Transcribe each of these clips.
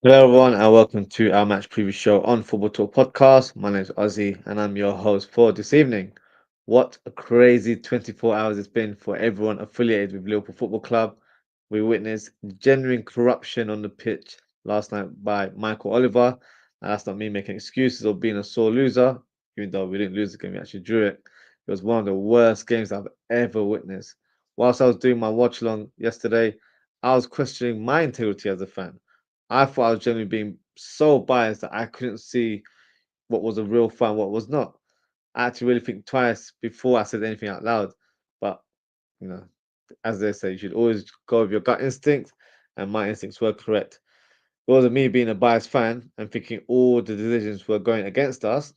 Hello, everyone, and welcome to our match preview show on Football Talk Podcast. My name is Ozzie, and I'm your host for this evening. What a crazy 24 hours it's been for everyone affiliated with Liverpool Football Club. We witnessed genuine corruption on the pitch last night by Michael Oliver. And that's not me making excuses or being a sore loser, even though we didn't lose the game, we actually drew it. It was one of the worst games I've ever witnessed. Whilst I was doing my watch along yesterday, I was questioning my integrity as a fan. I thought I was generally being so biased that I couldn't see what was a real fan, what was not. I had to really think twice before I said anything out loud. But, you know, as they say, you should always go with your gut instinct, and my instincts were correct. It wasn't me being a biased fan and thinking all the decisions were going against us.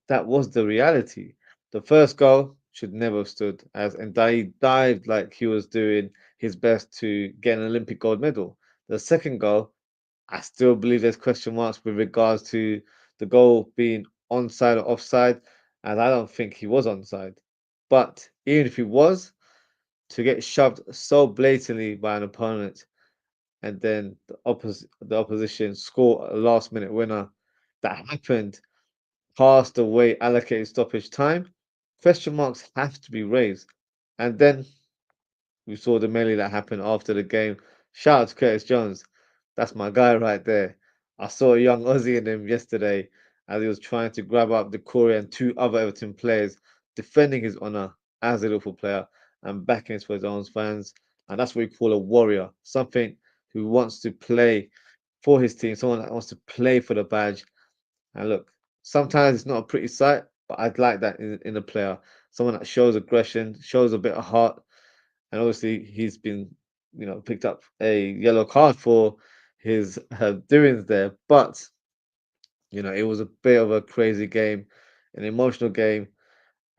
That was the reality. The first goal should never have stood, as Ndai dived like he was doing his best to get an Olympic gold medal. The second goal, I still believe there's question marks with regards to the goal being onside or offside, and I don't think he was onside. But even if he was, to get shoved so blatantly by an opponent and then the opposition score a last minute winner that happened past the way allocated stoppage time, question marks have to be raised. And then we saw the melee that happened after the game. Shout out to Curtis Jones. That's my guy right there. I saw a young Ozzie in him yesterday as he was trying to grab up the Corey and two other Everton players, defending his honour as a Liverpool player and backing it for his own fans. And that's what we call a warrior, something who wants to play for his team, someone that wants to play for the badge. And look, sometimes it's not a pretty sight, but I'd like that in a player. Someone that shows aggression, shows a bit of heart, and obviously he's been, picked up a yellow card for his doings there. But it was a bit of a crazy game, an emotional game,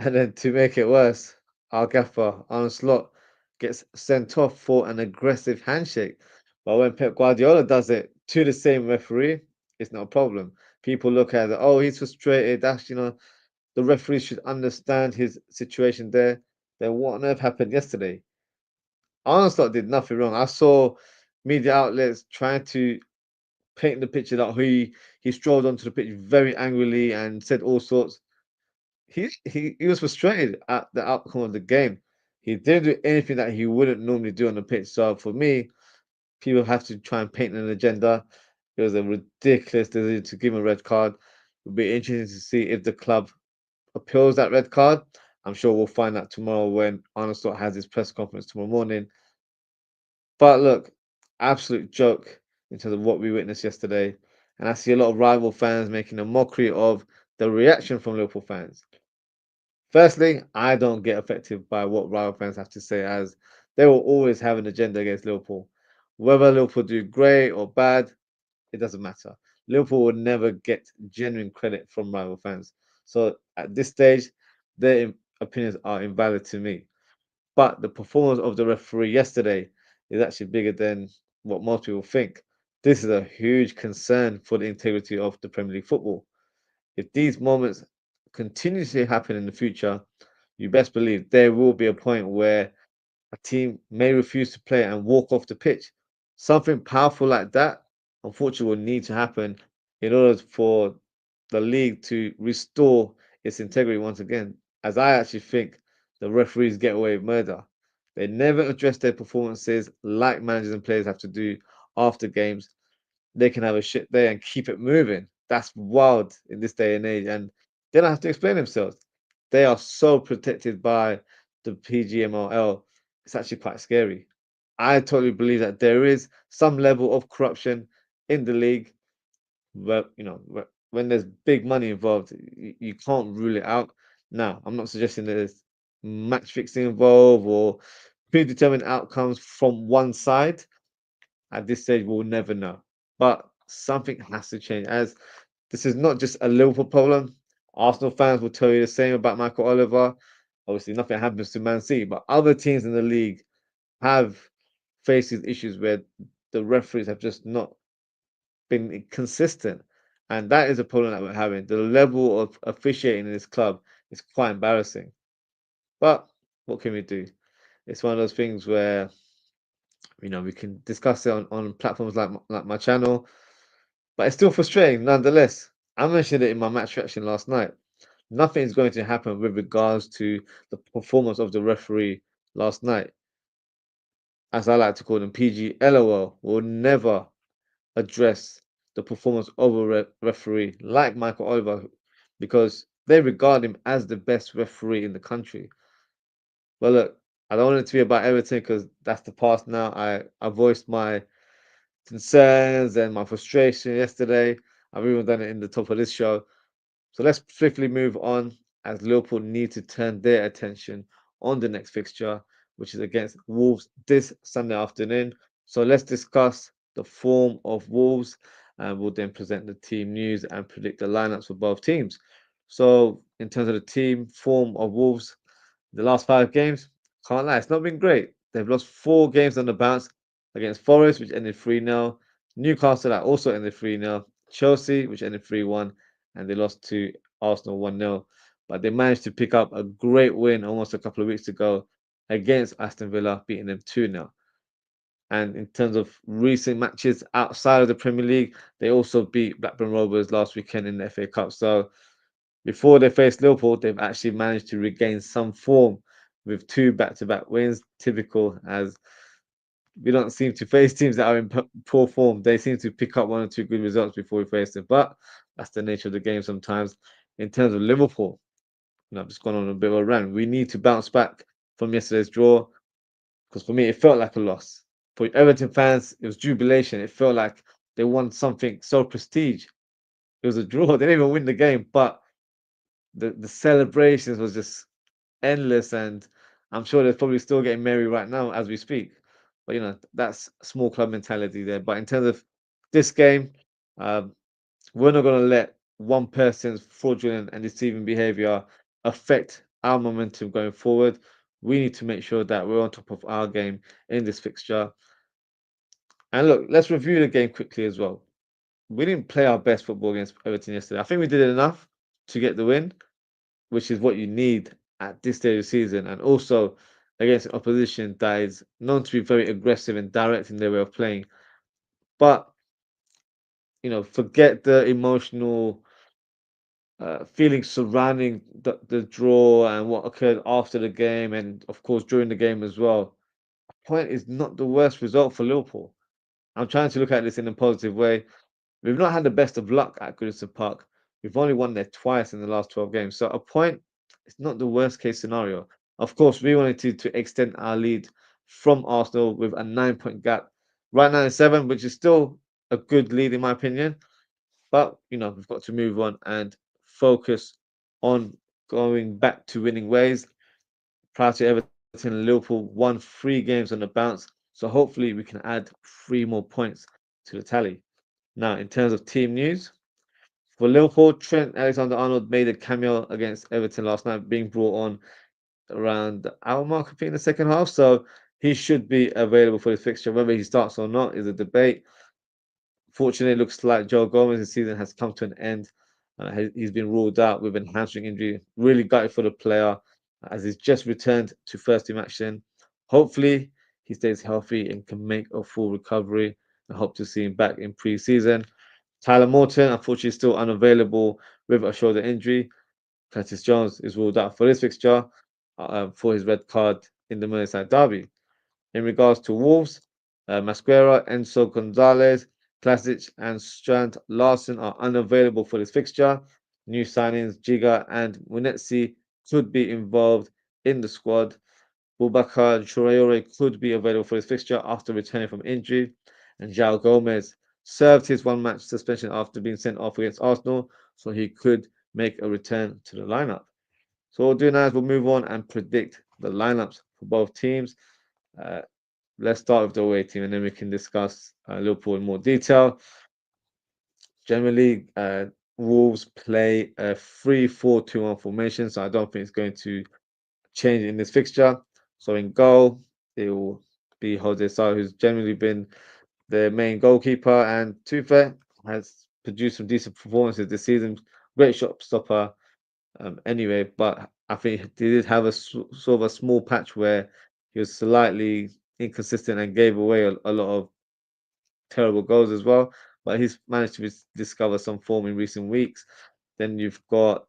and then to make it worse, our gaffer Arne Slot gets sent off for an aggressive handshake. But when Pep Guardiola does it to the same referee, it's not a problem. People look at it, oh, he's frustrated. That's the referee should understand his situation there. Then what on earth happened yesterday? Armstrong did nothing wrong. I saw media outlets trying to paint the picture that he strolled onto the pitch very angrily and said all sorts. He was frustrated at the outcome of the game. He didn't do anything that he wouldn't normally do on the pitch. So for me, people have to try and paint an agenda. It was a ridiculous decision to give him a red card. It'll be interesting to see if the club appeals that red card. I'm sure we'll find out tomorrow when Arnold Slot has his press conference tomorrow morning. But look, absolute joke in terms of what we witnessed yesterday. And I see a lot of rival fans making a mockery of the reaction from Liverpool fans. Firstly, I don't get affected by what rival fans have to say, as they will always have an agenda against Liverpool. Whether Liverpool do great or bad, it doesn't matter. Liverpool will never get genuine credit from rival fans. So at this stage, their opinions are invalid to me. But the performance of the referee yesterday is actually bigger than what most people think. This is a huge concern for the integrity of the Premier League football. If these moments continuously happen in the future, you best believe there will be a point where a team may refuse to play and walk off the pitch. Something powerful like that, unfortunately, will need to happen in order for the league to restore its integrity once again. As I actually think the referees get away with murder. They never address their performances like managers and players have to do after games. They can have a shit day and keep it moving. That's wild in this day and age. And they don't have to explain themselves. They are so protected by the PGMOL. It's actually quite scary. I totally believe that there is some level of corruption in the league. But when there's big money involved, you can't rule it out. Now, I'm not suggesting there's match fixing involved or predetermined outcomes from one side. At this stage, we'll never know. But something has to change, as this is not just a Liverpool problem. Arsenal fans will tell you the same about Michael Oliver. Obviously, nothing happens to Man City, but other teams in the league have faced these issues where the referees have just not been consistent. And that is a problem that we're having. The level of officiating in this club is quite embarrassing. But what can we do? It's one of those things where we can discuss it on platforms like my channel, but it's still frustrating nonetheless. I mentioned it in my match reaction last night. Nothing is going to happen with regards to the performance of the referee last night. As I like to call them, PG LOL will never address the performance of a referee like Michael Oliver because they regard him as the best referee in the country. But look, I don't want it to be about Everton because that's the past now. I voiced my concerns and my frustration yesterday. I've even done it in the top of this show. So let's swiftly move on as Liverpool need to turn their attention on the next fixture, which is against Wolves this Sunday afternoon. So let's discuss the form of Wolves and we'll then present the team news and predict the lineups for both teams. So, in terms of the team form of Wolves, the last 5 games, can't lie, it's not been great. They've lost 4 games on the bounce against Forest, which ended 3-0, Newcastle that also ended 3-0, Chelsea, which ended 3-1, and they lost to Arsenal 1-0. But they managed to pick up a great win almost a couple of weeks ago against Aston Villa, beating them 2-0. And in terms of recent matches outside of the Premier League, they also beat Blackburn Rovers last weekend in the FA Cup. So before they faced Liverpool, they've actually managed to regain some form with 2 back-to-back wins. Typical, as we don't seem to face teams that are in poor form. They seem to pick up 1 or 2 good results before we face them. But that's the nature of the game sometimes. In terms of Liverpool, I've just gone on a bit of a rant. We need to bounce back from yesterday's draw because for me, it felt like a loss. For Everton fans, it was jubilation. It felt like they won something so prestige. It was a draw. They didn't even win the game, but the celebrations was just endless, and I'm sure they're probably still getting merry right now as we speak. But that's small club mentality there. But in terms of this game, um, we're not going to let one person's fraudulent and deceiving behavior affect our momentum going forward. We need to make sure that we're on top of our game in this fixture. And look, let's review the game quickly as well. We didn't play our best football against Everton yesterday. I think we did enough to get the win, which is what you need at this stage of the season, and also against an opposition that is known to be very aggressive and direct in their way of playing. But forget the emotional feelings surrounding the draw and what occurred after the game, and of course during the game as well. A point is not the worst result for Liverpool. I'm trying to look at this in a positive way. We've not had the best of luck at Goodison Park. We've only won there twice in the last 12 games. So a point is not the worst case scenario. Of course, we wanted to extend our lead from Arsenal with a 9 point gap. Right now it's 7, which is still a good lead in my opinion. But we've got to move on and focus on going back to winning ways. Prior to Everton, Liverpool won 3 games on the bounce. So hopefully we can add 3 more points to the tally. Now, in terms of team news, for Liverpool, Trent Alexander-Arnold made a cameo against Everton last night, being brought on around the hour mark, I think, in the second half. So he should be available for the fixture. Whether he starts or not is a debate. Fortunately, it looks like Joe Gomez's season has come to an end. He's been ruled out with a hamstring injury. Really gutted for the player as he's just returned to first team action. Hopefully, he stays healthy and can make a full recovery. I hope to see him back in pre-season. Tyler Morton, unfortunately, still unavailable with a shoulder injury. Curtis Jones is ruled out for this fixture for his red card in the Merseyside derby. In regards to Wolves, Masquera, Enzo Gonzalez, Klasic, and Strand Larson are unavailable for this fixture. New signings, Giga and Munetsi, could be involved in the squad. Boubacar Traore could be available for his fixture after returning from injury, and João Gomez served his one-match suspension after being sent off against Arsenal, so he could make a return to the lineup. So what we'll do now is we'll move on and predict the lineups for both teams. Uh, let's start with the away team, and then we can discuss Liverpool in more detail. Generally, Wolves play a 3-4-2-1 formation, so I don't think it's going to change in this fixture. So in goal, it will be Jose Sa, who's generally been the main goalkeeper, and to be fair, has produced some decent performances this season. Great shot stopper, anyway, but I think he did have a sort of a small patch where he was slightly inconsistent and gave away a lot of terrible goals as well. But he's managed to discover some form in recent weeks. Then you've got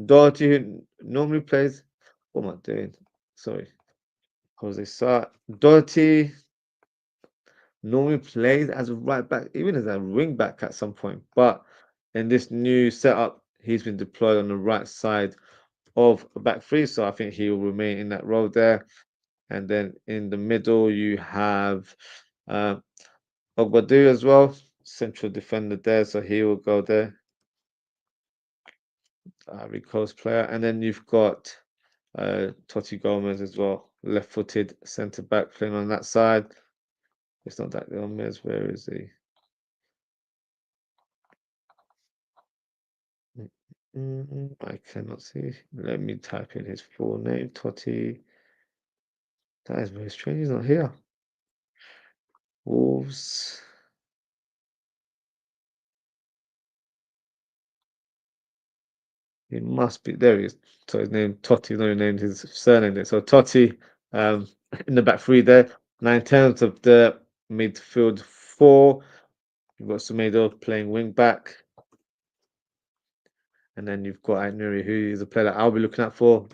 Doherty, who normally plays. What am I doing? Sorry, Jose Sa. Doherty normally plays as a right back, even as a wing back at some point. But in this new setup, he's been deployed on the right side of a back three, so I think he will remain in that role there. And then in the middle, you have uh, OZWRLD as well, central defender there, so he will go there, Rico's player. And then you've got Totti Gomez as well, left-footed centre back playing on that side. It's not that Gomez. Where is he? I cannot see. Let me type in his full name. Totti. That is very strange. He's not here. Wolves. He must be there. He is. So his name Totti. No, he named his surname there. So Totti, um, in the back three there. Now in terms of the midfield four, you've got Semedo playing wing back, and then you've got Aït-Nouri, who is a player that I'll be looking out for.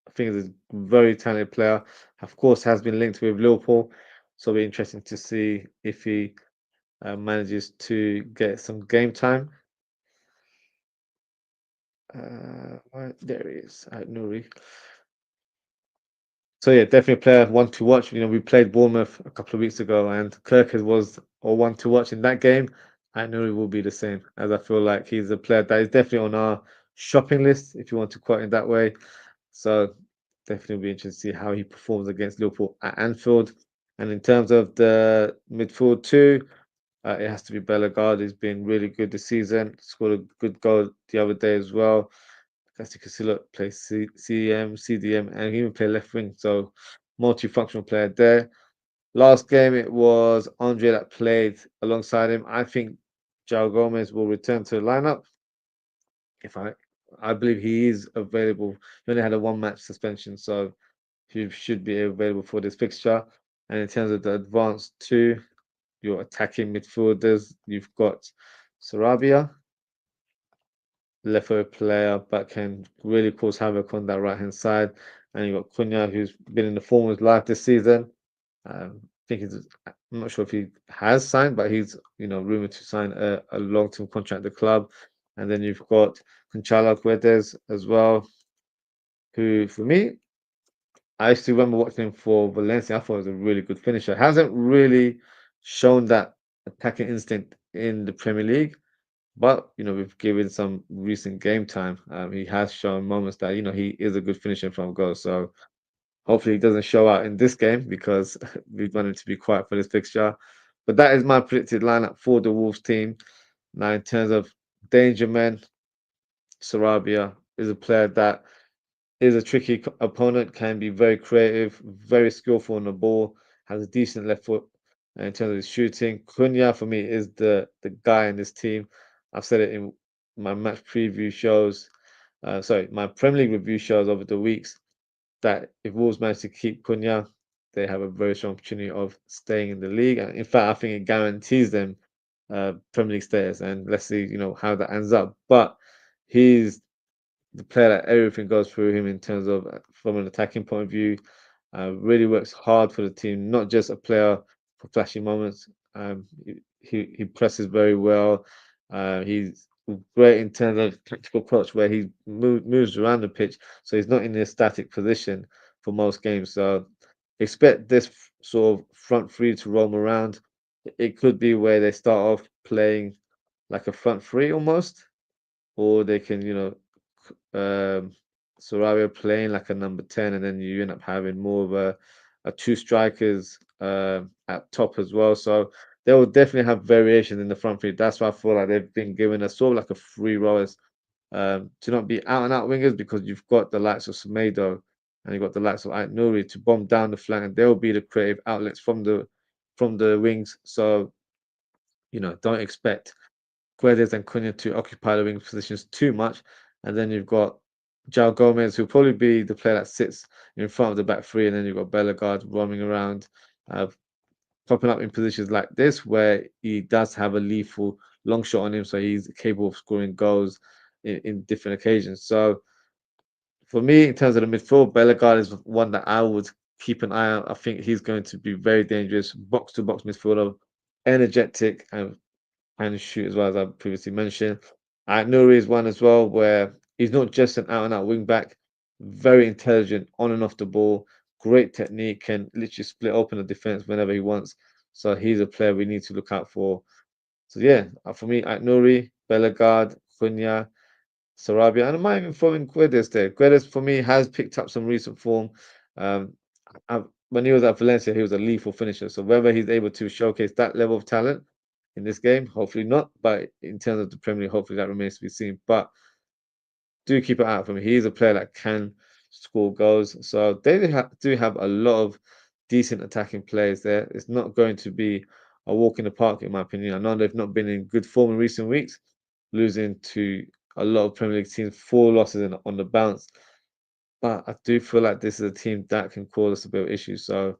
I think he's a very talented player. Of course, has been linked with Liverpool, so it'll be interesting to see if he manages to get some game time. Right, there he is, Aït-Nouri. So yeah, definitely a player one to watch. You know, we played Bournemouth a couple of weeks ago, and Kirkers was a one to watch in that game. I know he will be the same, as I feel like he's a player that is definitely on our shopping list, if you want to quote it that way. So definitely be interested to see how he performs against Liverpool at Anfield. And in terms of the midfield too, it has to be Bellegarde. He's been really good this season. Scored a good goal the other day as well. Fantastic Casilla plays CM, CDM, and he even play left wing. So multifunctional player there. Last game it was Andre that played alongside him. I think João Gomez will return to the lineup. If I believe he is available. He only had a one-match suspension, so he should be available for this fixture. And in terms of the advanced two, your attacking midfielders, you've got Sarabia, left player, but can really cause havoc on that right hand side. And you've got Cunha, who's been in the form of his life this season. I think I'm not sure if he has signed, but he's rumored to sign a long term contract at the club. And then you've got Gonçalo Guedes as well, who for me, I used to remember watching him for Valencia. I thought he was a really good finisher. Hasn't really shown that attacking instinct in the Premier League. But we've given some recent game time. He has shown moments that he is a good finisher from goal. So hopefully he doesn't show out in this game because we want him to be quiet for this fixture. But that is my predicted lineup for the Wolves team. Now, in terms of danger men, Sarabia is a player that is a tricky opponent, can be very creative, very skillful on the ball, has a decent left foot in terms of his shooting. Cunha for me is the guy in this team. I've said it in my match preview shows, sorry, my Premier League review shows over the weeks, that if Wolves manage to keep Cunha, they have a very strong opportunity of staying in the league. And in fact, I think it guarantees them Premier League status. And let's see, how that ends up. But he's the player that everything goes through him in terms of from an attacking point of view. Really works hard for the team, not just a player for flashy moments. He presses very well. He's great in terms of tactical approach where he moves around the pitch, so he's not in a static position for most games. So expect this sort of front three to roam around. It could be where they start off playing like a front three almost, or they can, Sarawi playing like a number 10, and then you end up having more of a two strikers at top as well. So they will definitely have variation in the front three. That's why I feel like they've been given a sort of like a free rowers to not be out and out wingers, because you've got the likes of Semedo and you've got the likes of Ait Nouri to bomb down the flank, and they'll be the creative outlets from the wings. So don't expect Guedes and Cunha to occupy the wing positions too much. And then you've got João Gomez, who'll probably be the player that sits in front of the back three. And then you've got Bellegarde roaming around, uh, popping up in positions like this, where he does have a lethal long shot on him. So he's capable of scoring goals in different occasions. So for me, in terms of the midfield, Bellegarde is one that I would keep an eye on. I think he's going to be very dangerous, box to box midfielder, energetic, and shoot as well, as I previously mentioned. Nouri is one as well where he's not just an out and out wing back, very intelligent on and off the ball, great technique, can literally split open the defense whenever he wants. So he's a player we need to look out for. So yeah, for me, Nouri, Bellegarde, Cunha, Sarabia, and I might even throw in Guedes there. Guedes for me has picked up some recent form. Um, when he was at Valencia, he was a lethal finisher. So whether he's able to showcase that level of talent in this game, hopefully not. But in terms of the Premier League, hopefully that remains to be seen. But do keep it out for me. He's a player that can score goals. So they do have a lot of decent attacking players there. It's not going to be a walk in the park, in my opinion. I know they've not been in good form in recent weeks, losing to a lot of Premier League teams, 4 losses on the bounce. But I do feel like this is a team that can cause us a bit of issues. So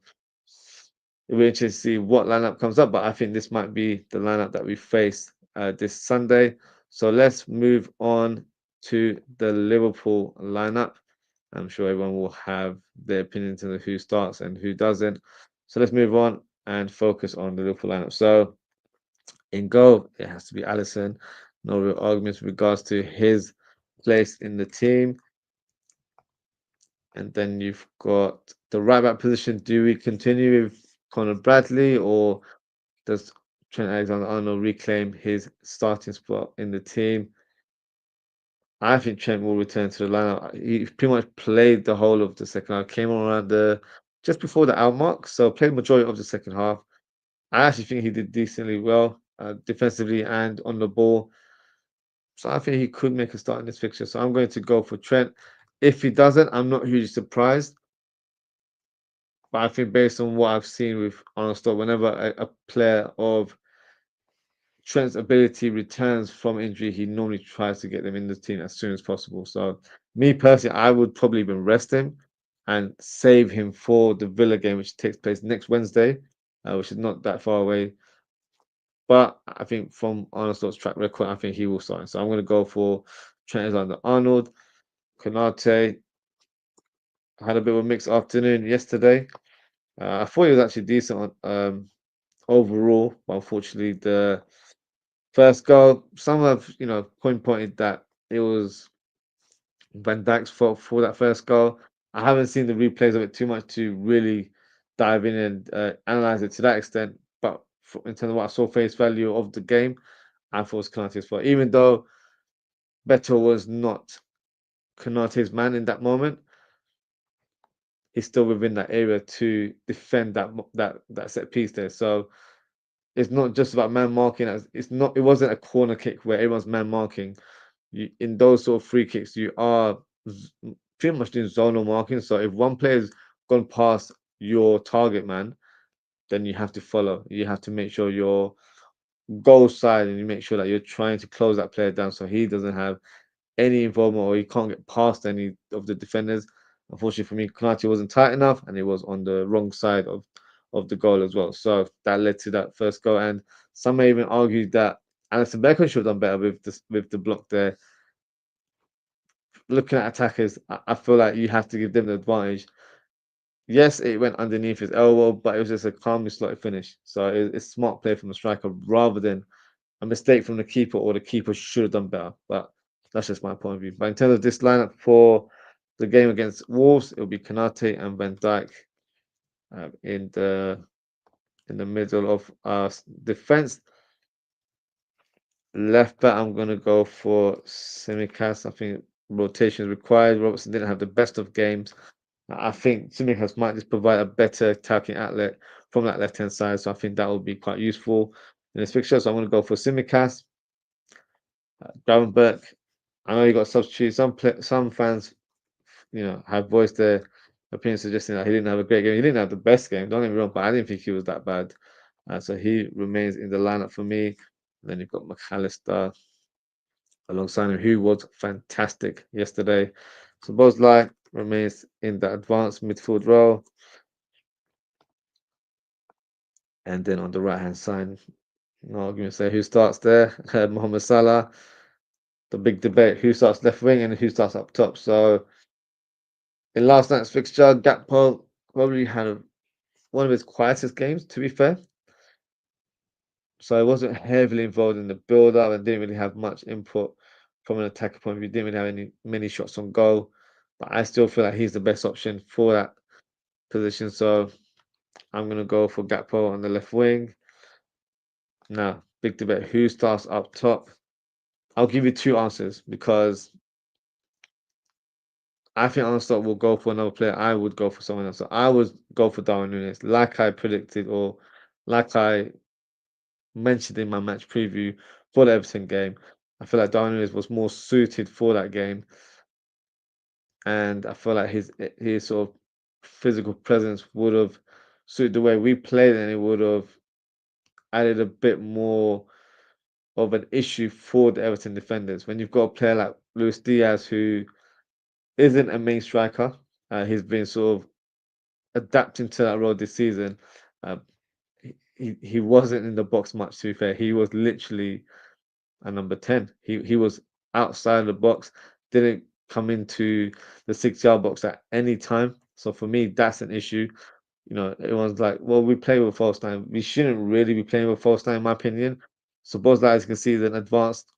it'll be interesting to see what lineup comes up. But I think this might be the lineup that we face this Sunday. So let's move on to the Liverpool lineup. I'm sure everyone will have their opinions on who starts and who doesn't. So let's move on and focus on the Liverpool lineup. So in goal, it has to be Alisson. No real arguments with regards to his place in the team. And then you've got the right back position. Do we continue with Conor Bradley, or does Trent Alexander-Arnold reclaim his starting spot in the team? I think Trent will return to the lineup. He pretty much played the whole of the second half. Came on around the just before the hour mark, so played majority of the second half. I actually think he did decently well defensively and on the ball. So I think he could make a start in this fixture. So I'm going to go for Trent. If he doesn't, I'm not hugely surprised. But I think based on what I've seen with Arnold Stock, whenever a player of Trent's ability returns from injury, he normally tries to get them in the team as soon as possible. So me personally, I would probably even rest him and save him for the Villa game, which takes place next Wednesday, which is not that far away. But I think from Arnold Stock's track record, I think he will start. So I'm going to go for Trent Alexander-Arnold. Konate had a bit of a mixed afternoon yesterday. I thought he was actually decent on overall, but unfortunately the first goal, some have pinpointed that it was Van Dijk's fault for that first goal. I haven't seen the replays of it too much to really dive in and analyze it to that extent. But in terms of what I saw face value of the game, I thought it was Konate's fault. Even though Beto was not Konate's man in that moment, he's still within that area to defend that set piece there. So it's not just about man marking. It's not. It wasn't a corner kick where everyone's man marking. In those sort of free kicks, you are pretty much doing zonal marking. So if one player's gone past your target man, then you have to follow. You have to make sure your goal side, and you make sure that you're trying to close that player down so he doesn't have any involvement or he can't get past any of the defenders. Unfortunately for me, Konate wasn't tight enough, and he was on the wrong side of the goal as well. So that led to that first goal. And some may even argue that Alisson Becker should have done better with the block there. Looking at attackers, I feel like you have to give them the advantage. Yes, it went underneath his elbow, but it was just a calmly slotted finish. So it's smart play from the striker rather than a mistake from the keeper, or the keeper should have done better. But that's just my point of view. But in terms of this lineup for The game against Wolves, it'll be Kanate and Van Dijk in the middle of our defense. Left back, I'm gonna go for Simicast. I think rotation is required. Robertson didn't have the best of games. I think Simicast might just provide a better attacking outlet from that left hand side, so I think that will be quite useful in this fixture. So I'm gonna go for Simicast. Gravenberch, I know you got substitute. Some fans, have voiced their opinion suggesting that he didn't have a great game. He didn't have the best game. Don't get me wrong, but I didn't think he was that bad. So he remains in the lineup for me. And then you've got McAllister alongside him, who was fantastic yesterday. So Bosley remains in the advanced midfield role. And then on the right hand side, no argument say who starts there. Mohamed Salah. The big debate: who starts left wing and who starts up top. So in last night's fixture, Gakpo probably had one of his quietest games, to be fair. So I wasn't heavily involved in the build up and didn't really have much input from an attacker point of view. Didn't really have many shots on goal, but I still feel like he's the best option for that position. So I'm gonna go for Gakpo on the left wing. Now, big debate: who starts up top? I'll give you two answers because I think Arsenal will go for another player. I would go for someone else. So I would go for Darwin Núñez, like I predicted or like I mentioned in my match preview for the Everton game. I feel like Darwin Núñez was more suited for that game, and I feel like his sort of physical presence would have suited the way we played, and it would have added a bit more of an issue for the Everton defenders. When you've got a player like Luis Diaz who isn't a main striker, he's been sort of adapting to that role this season. Uh, he wasn't in the box much. To be fair, he was literally a number 10. He was outside the box, didn't come into the 6 yard box at any time. So for me, that's an issue. Everyone's like, well, we play with false nine. We shouldn't really be playing with false nine, in my opinion. So Bosla, as you can see, is an advanced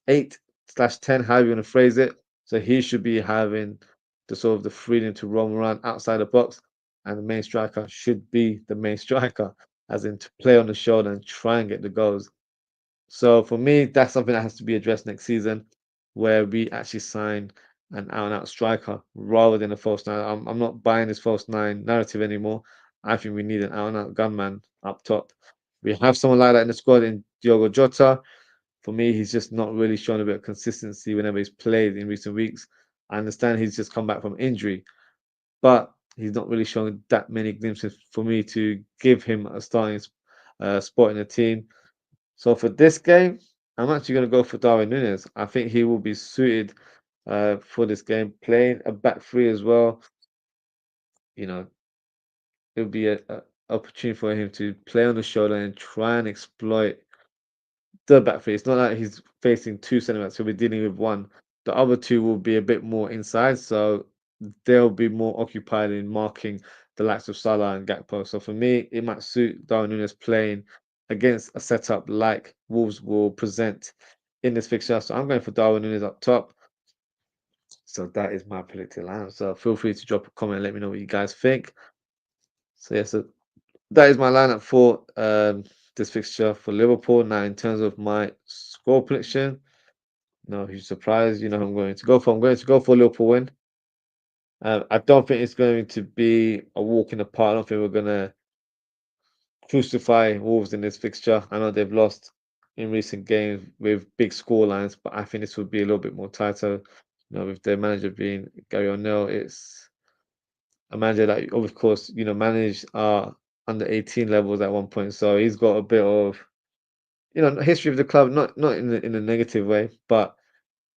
8/10, however you want to phrase it. So he should be having the sort of the freedom to roam around outside the box, and the main striker should be the main striker, as in to play on the shoulder and try and get the goals. So for me, that's something that has to be addressed next season, where we actually sign an out-and-out striker rather than a false nine. I'm not buying this false nine narrative anymore. I think we need an out-and-out gunman up top. We have someone like that in the squad in Diogo Jota. For me, he's just not really shown a bit of consistency whenever he's played in recent weeks. I understand he's just come back from injury, but he's not really showing that many glimpses for me to give him a starting spot in the team. So for this game, I'm actually going to go for Darwin Núñez. I think he will be suited for this game, playing a back three as well. You know, it'll be a opportunity for him to play on the shoulder and try and exploit the back three. It's not like he's facing two centre backs. He'll be dealing with one. The other two will be a bit more inside, so they'll be more occupied in marking the likes of Salah and Gakpo. So for me, it might suit Darwin Núñez playing against a setup like Wolves will present in this fixture. So I'm going for Darwin Núñez up top. So that is my predicted lineup. So feel free to drop a comment and let me know what you guys think. So yeah, so that is my lineup for this fixture for Liverpool. Now, in terms of my score prediction, no huge surprise. You know who I'm going to go for. I'm going to go for Liverpool win. I don't think it's going to be a walk in the park. I don't think we're going to crucify Wolves in this fixture. I know they've lost in recent games with big score lines, but I think this would be a little bit more tighter. With their manager being Gary O'Neill, it's a manager that, of course, managed under 18 levels at one point. So he's got a bit of, history of the club, not in a negative way, but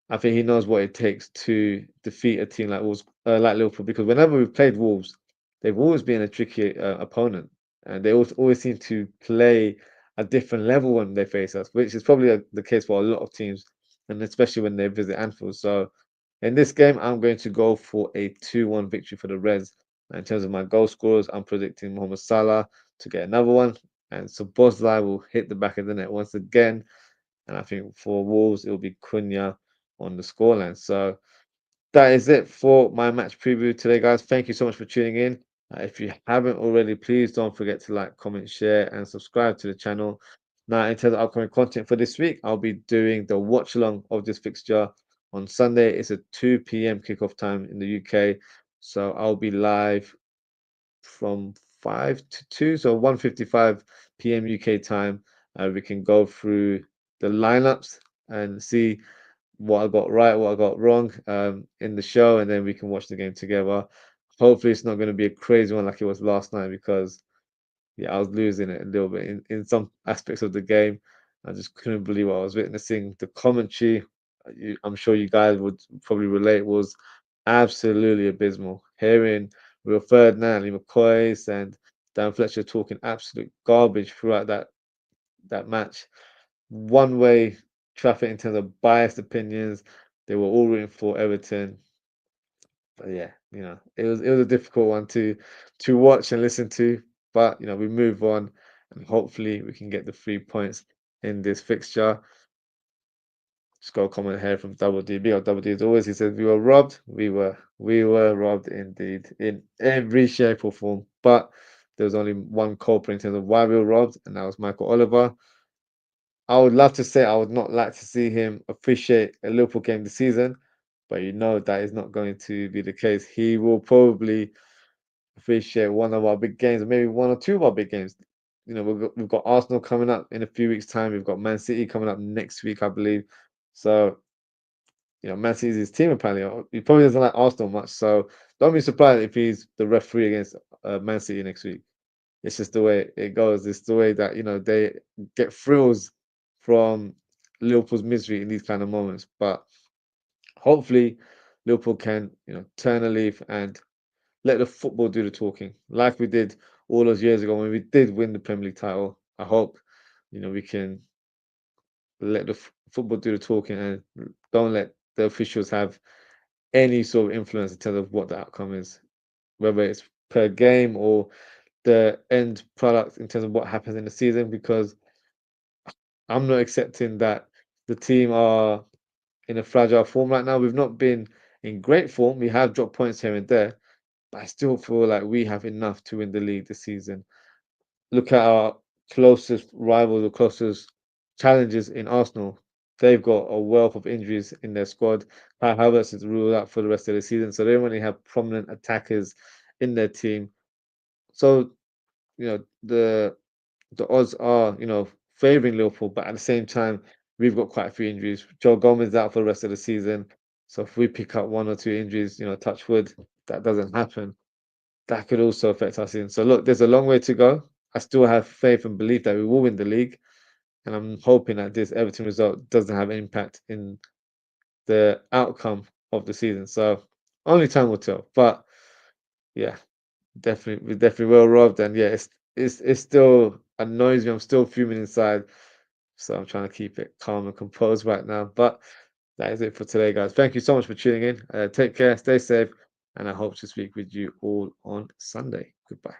I think he knows what it takes to defeat a team like Wolves, like Liverpool. Because whenever we've played Wolves, they've always been a tricky opponent, and they always seem to play a different level when they face us, which is probably the case for a lot of teams, and especially when they visit Anfield. So in this game, I'm going to go for a 2-1 victory for the Reds. In terms of my goal scorers, I'm predicting Mohamed Salah to get another one, and Szoboszlai will hit the back of the net once again. And I think for Wolves, it'll be Cunha on the scoreline. So that is it for my match preview today, guys. Thank you so much for tuning in. If you haven't already, please don't forget to like, comment, share, and subscribe to the channel. Now, in terms of upcoming content for this week, I'll be doing the watch along of this fixture on Sunday. It's a 2 p.m. kickoff time in the UK. So I'll be live from 5 to 2, so 1:55 p.m. UK time. We can go through the lineups and see what I got right, what I got wrong in the show, and then we can watch the game together. Hopefully, it's not going to be a crazy one like it was last night because yeah, I was losing it a little bit in some aspects of the game. I just couldn't believe what I was witnessing. The commentary, I'm sure you guys would probably relate, was absolutely abysmal. Hearing Will Ferdinand, Lee McCoy, and Dan Fletcher talking absolute garbage throughout that match. One way traffic in terms of biased opinions. They were all rooting for Everton. But yeah, it was a difficult one to watch and listen to. But we move on, and hopefully we can get the 3 points in this fixture. Just got a comment here from Double D. Big up Double D as always. He says we were robbed. We were robbed indeed in every shape or form. But there was only one culprit in terms of why we were robbed, and that was Michael Oliver. I would love to say I would not like to see him officiate a Liverpool game this season, but that is not going to be the case. He will probably officiate one of our big games, or maybe one or two of our big games. We've got Arsenal coming up in a few weeks' time. We've got Man City coming up next week, I believe. So, Man City is his team apparently. He probably doesn't like Arsenal much, so don't be surprised if he's the referee against Man City next week. It's just the way it goes. It's the way that they get thrills from Liverpool's misery in these kind of moments. But hopefully, Liverpool can turn a leaf and let the football do the talking, like we did all those years ago when we did win the Premier League title. I hope we can let the football do the talking and don't let the officials have any sort of influence in terms of what the outcome is, whether it's per game or the end product in terms of what happens in the season, because I'm not accepting that the team are in a fragile form right now. We've not been in great form. We have dropped points here and there, but I still feel like we have enough to win the league this season. Look at our closest rivals or closest challenges in Arsenal. They've got a wealth of injuries in their squad. Kai Havertz is ruled out for the rest of the season, so they don't really have prominent attackers in their team. So, the odds are, favouring Liverpool, but at the same time, we've got quite a few injuries. Joe Gomez is out for the rest of the season. So if we pick up one or two injuries, touch wood, that doesn't happen. That could also affect our season. So look, there's a long way to go. I still have faith and belief that we will win the league. And I'm hoping that this Everton result doesn't have an impact in the outcome of the season. So only time will tell. But yeah, we're definitely well robbed. And yeah, it's still annoys me. I'm still fuming inside. So I'm trying to keep it calm and composed right now. But that is it for today, guys. Thank you so much for tuning in. Take care, stay safe, and I hope to speak with you all on Sunday. Goodbye.